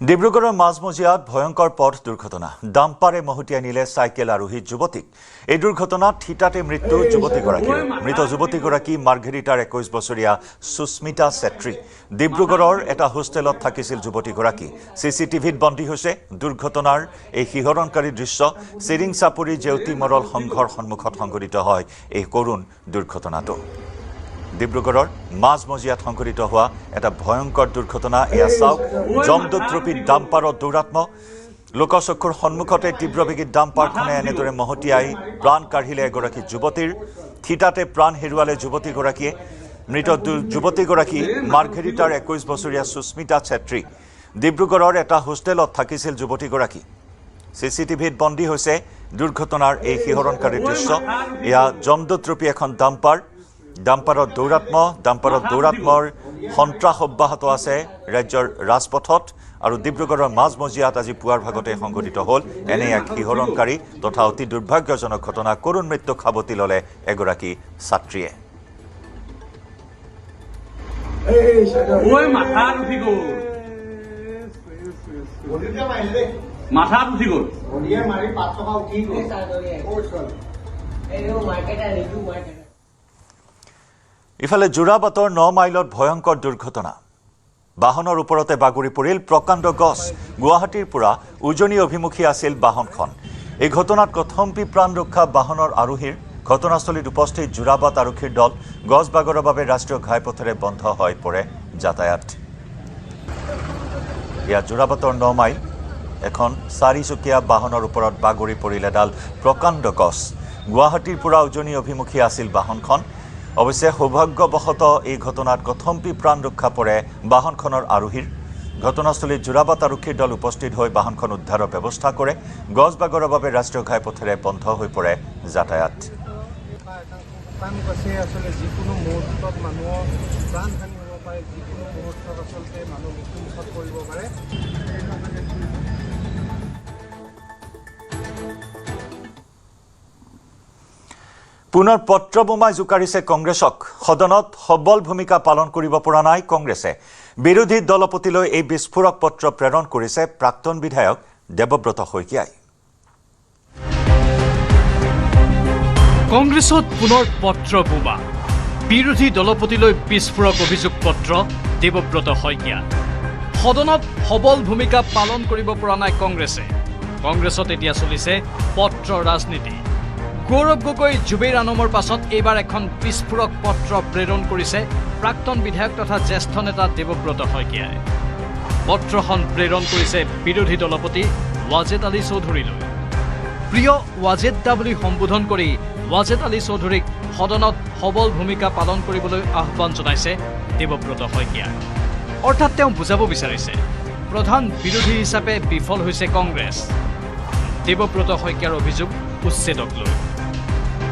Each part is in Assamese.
ডিব্ৰুগড়ৰ মাজমজিয়াত ভয়ংকৰ পথ দুৰ্ঘটনা ডাম্পাৰে মহতিয়াই নিলে চাইকেল আৰোহী যুৱতীক এই দুৰ্ঘটনাত থিতাতে মৃত্যু যুৱতীগৰাকীৰ মৃত যুৱতীগৰাকী মাৰ্ঘেৰিটাৰ 21 বছৰীয়া সুস্মিতা ছেত্ৰী ডিব্ৰুগড়ৰ এটা হোষ্টেলত থাকিছিল যুৱতীগৰাকী সিসিটিভিত বন্দী হৈছে দুৰ্ঘটনাৰ এই শিহৰণকাৰী দৃশ্য চিৰিং চাপৰি জেউতি মৰল সংঘৰ সন্মুখত সংঘটিত হয় এই কৰুণ দুৰ্ঘটনাটো ডিব্ৰুগড়ৰ মাজমজিয়াত সংঘটিত হোৱা এটা ভয়ংকৰ দুৰ্ঘটনা এয়া চাওক জমদুদ্ৰপী ডাম্পাৰৰ দৌৰাত্ম লোকচক্ষুৰ সন্মুখতে তীব্ৰবেগী ডাম্পাৰখনে এনেদৰে মহতিয়াই প্ৰাণ কাঢ়িলে এগৰাকী যুৱতীৰ থিতাতে প্ৰাণ হেৰুৱালে যুৱতীগৰাকীয়ে মৃত যুৱতীগৰাকী মাৰ্ঘেৰিটাৰ 21 বছৰীয়া সুস্মিতা ছেত্ৰী ডিব্ৰুগড়ৰ এটা হোষ্টেলত থাকিছিল যুৱতীগৰাকী সিসিটিভিত বন্দী হৈছে দুৰ্ঘটনাৰ এই শিহৰণকাৰী দৃশ্য এয়া জমদুদ্ৰপী এখন ডাম্পাৰৰ দৌৰাত্মৰ সন্ত্ৰাস অব্যাহত আছে ৰাজ্যৰ ৰাজপথত আৰু ডিব্ৰুগড়ৰ মাজমজিয়াত আজি পুৱাৰ ভাগতে সংঘটিত হ'ল এনে এক শিহৰণকাৰী তথা অতি দুৰ্ভাগ্যজনক ঘটনা কৰুণ মৃত্যুক সাৱটি ল'লে এগৰাকী ছাত্ৰীয়ে ইফালে যোৰাবাটৰ 9 মাইলত ভয়ংকৰ দুৰ্ঘটনা বাহনৰ ওপৰতে বাগৰি পৰিল প্ৰকাণ্ড গছ গুৱাহাটীৰ পৰা উজনি অভিমুখী আছিল বাহনখন এই ঘটনাত কথম্পি প্ৰাণ ৰক্ষা বাহনৰ আৰোহীৰ ঘটনাস্থলীত উপস্থিত যোৰাবাট আৰক্ষীৰ দল গছ বাগৰৰ বাবে ৰাষ্ট্ৰীয় ঘাইপথেৰে বন্ধ হৈ পৰে যাতায়াত ইয়া যোৰাবাটৰ 9 মাইল এখন চাৰিচকীয়া বাহনৰ ওপৰত বাগৰি পৰিল এডাল প্ৰকাণ্ড গছ গুৱাহাটীৰ পৰা উজনি অভিমুখী আছিল বাহনখন অৱশ্যে সৌভাগ্যবশতঃ এই ঘটনাত কথম্পি প্ৰাণ ৰক্ষা পৰে বাহনখনৰ আৰোহীৰ ঘটনাস্থলীত যোৰাবাট আৰক্ষীৰ দল উপস্থিত হৈ বাহনখন উদ্ধাৰৰ ব্যৱস্থা কৰে গছ বাগৰৰ বাবে ৰাষ্ট্ৰীয় ঘাইপথেৰে বন্ধ হৈ পৰে যাতায়াত যিকোনো মুহূৰ্তত মানুহৰ প্ৰাণহানি হ'ব পাৰে যিকোনো মুহূৰ্তত আচলতে মানুহ মৃত্যুমুখত পৰিব পাৰে পুনৰ পত্ৰবোমাই জোকাৰিছে কংগ্ৰেছক সদনত সবল ভূমিকা পালন কৰিব পৰা নাই কংগ্ৰেছে বিৰোধী দলপতিলৈ এই বিস্ফোৰক পত্ৰ প্ৰেৰণ কৰিছে প্ৰাক্তন বিধায়ক দেৱব্ৰত শইকীয়াই কংগ্ৰেছত পুনৰ পত্ৰবোমা বিৰোধী দলপতিলৈ বিস্ফোৰক অভিযোগ পত্ৰ দেৱব্ৰত শইকীয়া সদনত সবল ভূমিকা পালন কৰিব পৰা নাই কংগ্ৰেছত এতিয়া চলিছে পত্ৰ ৰাজনীতি গৌৰৱ গগৈ জুবেইৰ আনমৰ পাছত এইবাৰ এখন বিস্ফোৰক পত্ৰ প্ৰেৰণ কৰিছে প্ৰাক্তন বিধায়ক তথা জ্যেষ্ঠ নেতা দেৱব্ৰত শইকীয়াই পত্ৰখন প্ৰেৰণ কৰিছে বিৰোধী দলপতি ৱাজেদ আলী চৌধুৰীলৈ প্ৰিয় ৱাজেদ দা বুলি সম্বোধন কৰি ৱাজেদ আলী চৌধুৰীক সদনত সবল ভূমিকা পালন কৰিবলৈ আহ্বান জনাইছে দেৱব্ৰত শইকীয়াই অৰ্থাৎ তেওঁ বুজাব বিচাৰিছে প্ৰধান বিৰোধী হিচাপে বিফল হৈছে কংগ্ৰেছ দেৱব্ৰত শইকীয়াৰ অভিযোগ উচ্ছেদক লৈ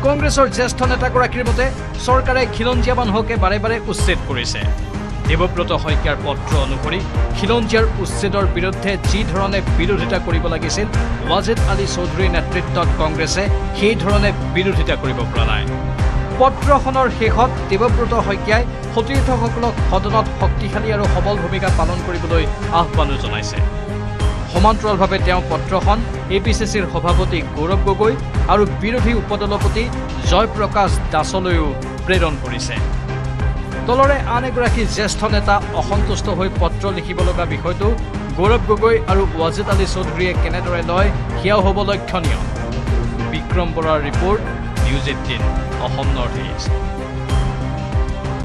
কংগ্ৰেছৰ জ্যেষ্ঠ নেতাগৰাকীৰ মতে চৰকাৰে খিলঞ্জীয়া মানুহকে বাৰে বাৰে উচ্ছেদ কৰিছে দেৱব্ৰত শইকীয়াৰ পত্ৰ অনুসৰি খিলঞ্জীয়াৰ উচ্ছেদৰ বিৰুদ্ধে যি ধৰণে বিৰোধিতা কৰিব লাগিছিল ৱাজেদ আলী চৌধুৰীৰ নেতৃত্বত কংগ্ৰেছে সেই ধৰণে বিৰোধিতা কৰিব পৰা নাই পত্ৰখনৰ শেষত দেৱব্ৰত শইকীয়াই সতীৰ্থসকলক সদনত শক্তিশালী আৰু সবল ভূমিকা পালন কৰিবলৈ আহ্বানো জনাইছে সমান্তৰালভাৱে তেওঁ পত্ৰখন এপিচিচিৰ সভাপতি গৌৰৱ গগৈ আৰু বিৰোধী উপদলপতি জয়প্ৰকাশ দাসলৈও প্ৰেৰণ কৰিছে দলৰে আন এগৰাকী জ্যেষ্ঠ নেতা অসন্তুষ্ট হৈ পত্ৰ লিখিব লগা বিষয়টো গৌৰৱ গগৈ আৰু ৱাজেদ আলী চৌধুৰীয়ে কেনেদৰে লয় সেয়াও হ'ব লক্ষণীয় বিক্ৰম বৰাৰ report news 18 Assam north east